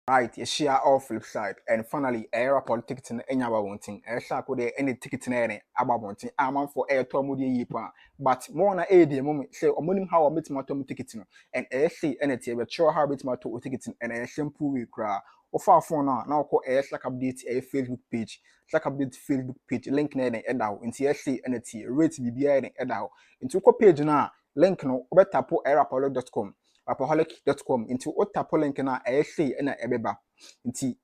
Right, you share all flip side. And finally, air upon ticket in any other one thing. Air shark with any ticket in any about one thing. I'm on for air tomudi yipa. But more na a day moment say or money how I meet my tom ticket and air see anything but sure how bit my to ticket and air shampoo we cry. Or far for now call air slack update a Facebook page. Slack update Facebook page link na and edow into air see anything rate BBI and edow. Into page na link no better po airapollo.com. Rapperholic.com into otapo link na say na ebeba nti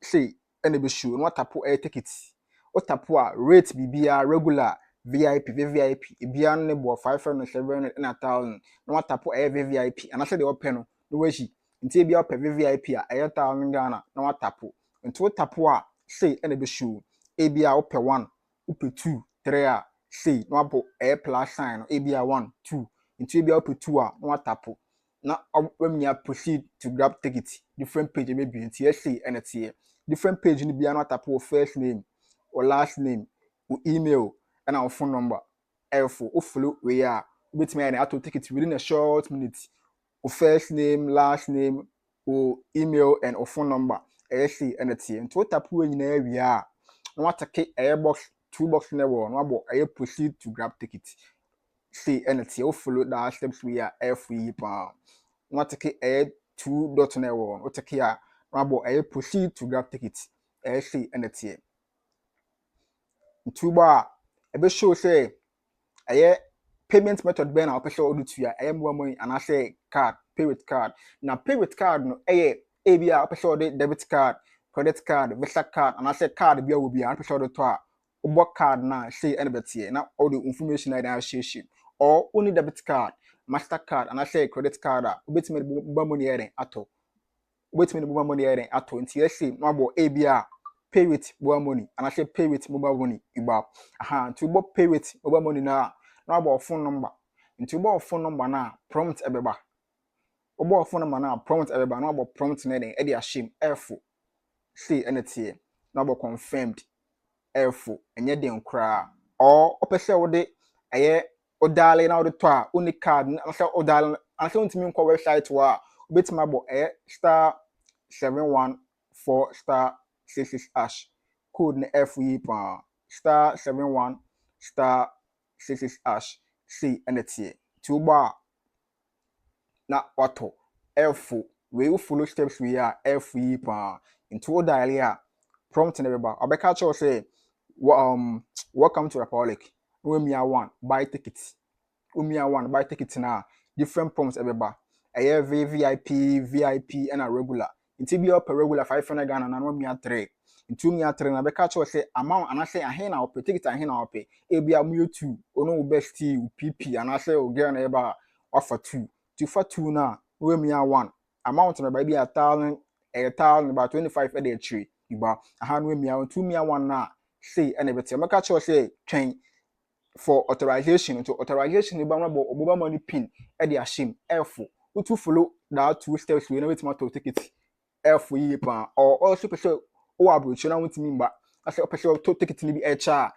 say ene be show no otapo tickets otapo a rate bibia regular VIP VVIP ebia ne bo 500 700 na 1000 no otapo VVIP and say the open no washi nti ebia ope VVIP a 1000 Ghana na otapo nti otapo a say ene be show ebia ope 1 ope 2 3 a say no abo plus sign ebia 1 2 nti ebia ope 2 a no otapo na when you proceed to grab tickets, different page maybe in TSC and it's here. Different page in the piano tap or first name or last name or email and our phone number. F follow we are with me and I to tickets within a short minute. Or first name, last name, or email and or phone number. SC and it's here. And to tap in we are. What a key airbox, 2 box in the wall. No I proceed to grab tickets. See and it's here. Follow the steps we are FE pound. Not take a 2 dot na one or take a rabo a proceed to grab tickets see and it's here. 2 bar a bit show say a payment method ben I'll show do to ya I am more money and I say card pay with card now pay with card no ABR I'll show the debit card credit card Visa card and I say card bill will be I'll show the toa what card now say any bit here now all the information I share or only debit card MasterCard and I say credit card wait me the money here ato wait me the money here ato nti I say no abo ABR pay with mobile money and I say pay with mobile money iba to bo pay with mobile money na no abo phone number nti bo phone number na prompt ebeba obo phone number na prompt ebeba no abo prompt na den e dey ashim efo say anything no abo confirmed efo enye den kra or opese wo de eye o dial na o de to a oni card na say o dial and say untimi nko website wa obetima abo *714 *66# code na FE pa *71 *66# see anything to ba na auto F we will follow steps we are FE pa into dial ya prompt na beba obeka cho say welcome to Rapperholic. Umia 1 buy tickets. Umia 1 buy tickets na different prompts ebeba. Eye VIP and a regular. Inti bi up regular 500 Ghana na umia 3. Inti umia 3 na beka cho say amount and I say ahen na ope ticket ahen na ope. Ebia mu 2 ono best PP and I say o girl na eba offer 2. To for 2 na umia 1. Amount na be 1000 about 25 a day tree. Iba ahan umia 2 umia 1 na say and everything. Make sure say train for authorization to authorization you mobile money pin e dey ashim F to follow that 2 steps we know wetin to ticket F yi pa or also person o abroach na want me mba as person to ticket ni bi e cha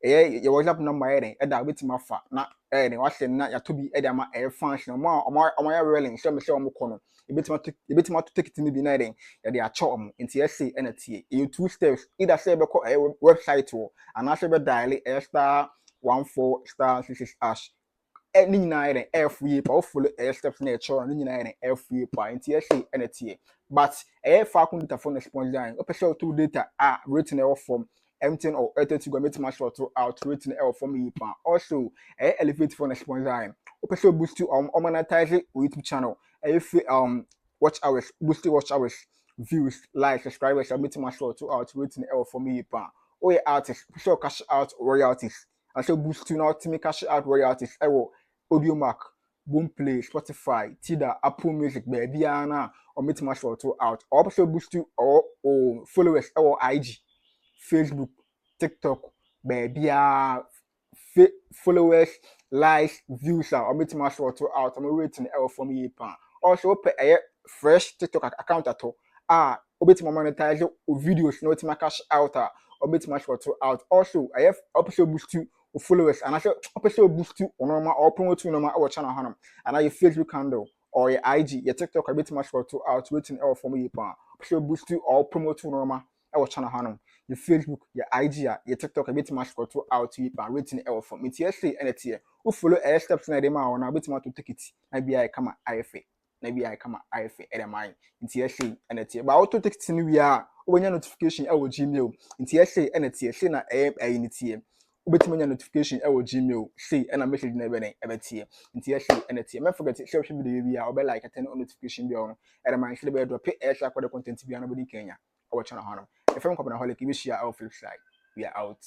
your WhatsApp number e da wetin afa na den wa say na ya to bi e dey ama e function omo ya rolling so me say omo kono ebetima to ticket ni bi na den ya dey acha omo nti say na tie you 2 steps either say be call website or and say be dial *14 *66# any nine FE pa follow steps na echo any nine FE pa nti say na tie but fa kun data phone sponsor opese to data written in form MTN or Airtel to go meet my short out written for me pa also elevate phone sponsor opese boost to monetize YouTube channel if watch hours boost watch hours views like subscribers meet my short out written for me pa oh artist so cash out royalties and so boost to now to me cash out royalties audio mark Boomplay, Spotify, Tidal, Apple Music, baby, or meet my short out. Also boost to or followers or IG, Facebook, TikTok, baby, followers, likes, views, or meet my short out. I'm waiting for me. Also, open a fresh TikTok account at all. Obit my monetize videos, not my cash out, or meet my short out. Also, I have also boost to followers and I say opese boost you on normal or promote you normal our channel hanum and your Facebook handle or your IG your TikTok a bit much for 2 out waiting for me pa so boost or promote normal ɛwɔ channel hanom your Facebook your IG your TikTok bit much for to out to and rating ɛwɔ form it say and it here who follow a steps na dem a na bit to take it na bi I come IFA na bi I come IFA at the mind it say and it here but auto take it ni we are when notification ɛwɔ Gmail it say and it here say na it here ubetimi nya notification ɛwɔ Gmail say and a message na ebe tie nti ye say and tie me forget share video bi a obe like attend notification bi on and my share be drop share the content bi na body Kenya our channel hano if I'm Rapperholic we share our flip side we are out.